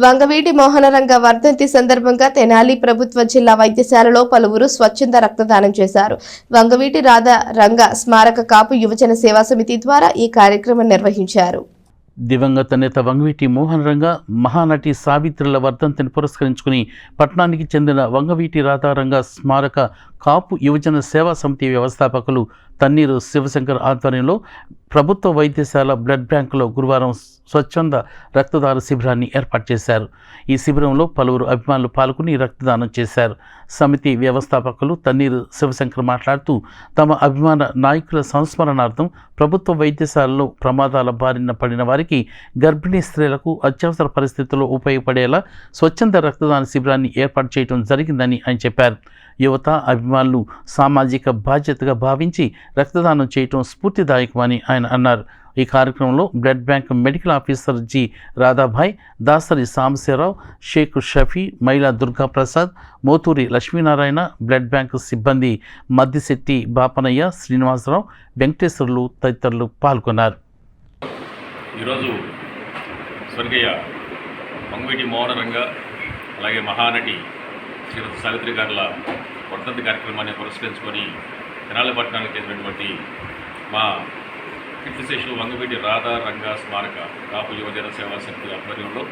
వంగవీటి మోహనరంగ వర్ధంతి సందర్భంగా తెనాలి ప్రభుత్వ జిల్లా వైద్యశాలలో పలువురు స్వచ్ఛంద రక్తదానం చేశారు. వంగవీటి రాధా రంగ స్మారక కాపు యువజన సేవా సమితి ద్వారా ఈ కార్యక్రమం నిర్వహించారు. దివంగత నేత వంగవీటి మోహన్ రంగ, మహానటి సావిత్రుల వర్ధంతిని పురస్కరించుకుని పట్టణానికి చెందిన వంగవీటి రాధారంగ స్మారక కాపు యువజన సేవా సమితి వ్యవస్థాపకులు తన్నీరు శివశంకర్ ఆధ్వర్యంలో ప్రభుత్వ వైద్యశాల బ్లడ్ బ్యాంకులో గురువారం స్వచ్ఛంద రక్తదాన శిబిరాన్ని ఏర్పాటు చేశారు. ఈ శిబిరంలో పలువురు అభిమానులు పాల్గొని రక్తదానం చేశారు. సమితి వ్యవస్థాపకులు తన్నీరు శివశంకర్ మాట్లాడుతూ తమ అభిమాన నాయకుల సంస్మరణార్థం ప్రభుత్వ వైద్యశాలలో ప్రమాదాల బారిన పడిన వారికి, గర్భిణీ స్త్రీలకు అత్యవసర పరిస్థితుల్లో ఉపయోగపడేలా స్వచ్ఛంద రక్తదాన శిబిరాన్ని ఏర్పాటు చేయడం జరిగిందని ఆయన చెప్పారు. యువత, అభిమానులు సామాజిక బాధ్యతగా భావించి రక్తదానం చేయటం స్ఫూర్తిదాయకమని ఆయన అన్నారు. ఈ కార్యక్రమంలో blood bank medical officer G Radhabai, Dasari Sambasivarao, Sheikh Shafi, Maila Durgaprasad, Moturi Lakshminarayana, blood bank సిబ్బంది మద్దిశెట్టి బాపనయ్య, శ్రీనివాసరావు, వెంకటేశ్వర్లు తదితరులు పాల్గొన్నారు. ఈరోజు స్వర్గీయ వంగవీటి మోహనరంగ అలాగే మహానటి శ్రీమతి సావిత్రి గారుల వర్ధంతి కార్యక్రమాన్ని పురస్కరించుకొని తెనాలి పట్టణానికి చెందినటువంటి మా కీర్తిశేషులు వంగవీటి రాధా రంగ స్మారక కాపు యువజన సేవా సమితి ఆధ్వర్యంలో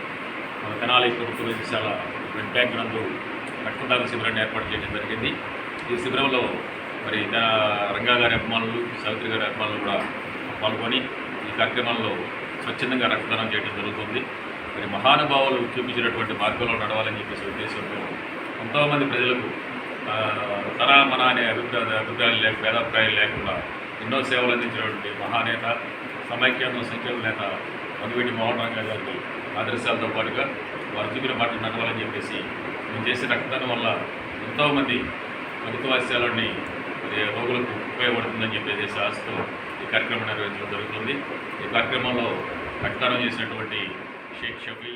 మన తెనాలి ప్రభుత్వ వైద్యశాల బ్లడ్ బ్యాంక్ నందు రక్తదాన శిబిరాన్ని ఏర్పాటు చేయడం జరిగింది. ఈ శిబిరంలో మరి రంగా గారి అభిమానులు, సావిత్రి గారి అభిమానులు కూడా పాల్గొని ఈ కార్యక్రమంలో స్వచ్ఛందంగా రక్తదానం చేయడం జరుగుతుంది. మరి మహానుభావులు చూపించినటువంటి మార్గంలో నడవాలని చెప్పేసి ఉద్దేశంతో ఎంతోమంది ప్రజలకు మన అనే అభిప్రాయాలు భేదాభిప్రాయాలు లేకుండా ఎన్నో సేవలు అందించినటువంటి మహానేత, సమైక్యాంధ్ర సంఖ్యల నేత వంగవీటి మోహన్ రంగ గారికి ఆదర్శాలతో పాటుగా వారు చూపిన మాటలు నడవాలని చెప్పేసి మేము చేసే రక్తదానం వల్ల ఎంతోమంది ప్రభుత్వాస్యాలని రోగులకు ఉపయోగపడుతుందని చెప్పేసి ఆశతో ఈ కార్యక్రమం నిర్వహించడం జరుగుతుంది. ఈ కార్యక్రమంలో రక్తదానం చేసినటువంటి షేక్ షఫీ,